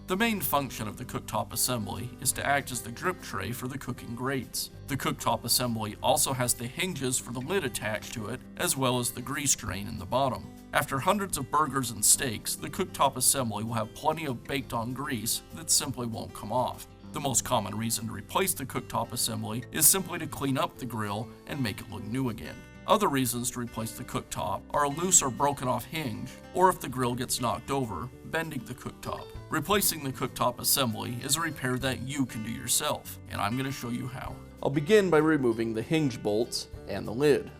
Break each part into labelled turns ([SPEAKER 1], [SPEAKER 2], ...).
[SPEAKER 1] The main function of the cooktop assembly is to act as the drip tray for the cooking grates. The cooktop assembly also has the hinges for the lid attached to it, as well as the grease drain in the bottom. After hundreds of burgers and steaks, the cooktop assembly will have plenty of baked-on grease that simply won't come off. The most common reason to replace the cooktop assembly is simply to clean up the grill and make it look new again. Other reasons to replace the cooktop are a loose or broken off hinge, or if the grill gets knocked over, bending the cooktop. Replacing the cooktop assembly is a repair that you can do yourself, and I'm going to show you how. I'll begin by removing the hinge bolts and the lid.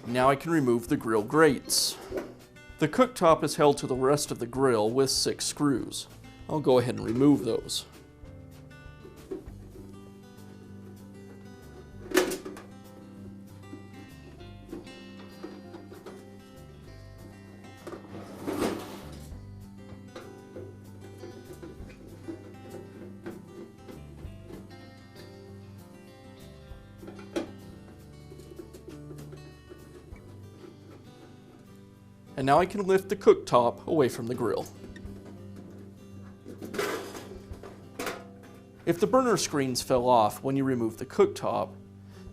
[SPEAKER 1] Now I can remove the grill grates. The cooktop is held to the rest of the grill with 6 screws. I'll go ahead and remove those. And now I can lift the cooktop away from the grill. If the burner screens fell off when you remove the cooktop,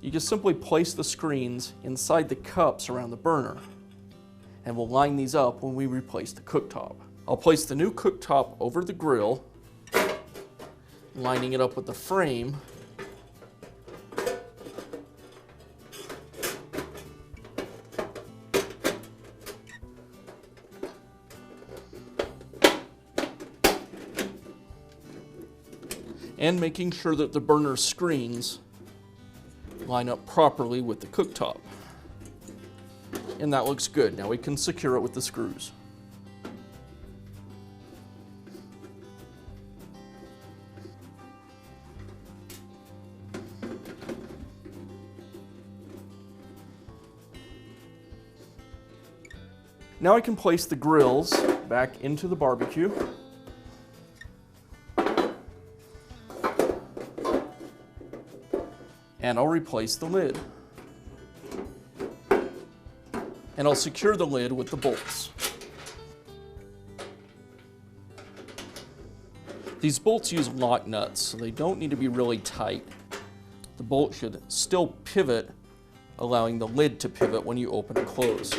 [SPEAKER 1] you just simply place the screens inside the cups around the burner, and we'll line these up when we replace the cooktop. I'll place the new cooktop over the grill, lining it up with the frame, and making sure that the burner screens line up properly with the cooktop. And that looks good. Now we can secure it with the screws. Now I can place the grills back into the barbecue. And I'll replace the lid. And I'll secure the lid with the bolts. These bolts use lock nuts, so they don't need to be really tight. The bolt should still pivot, allowing the lid to pivot when you open and close.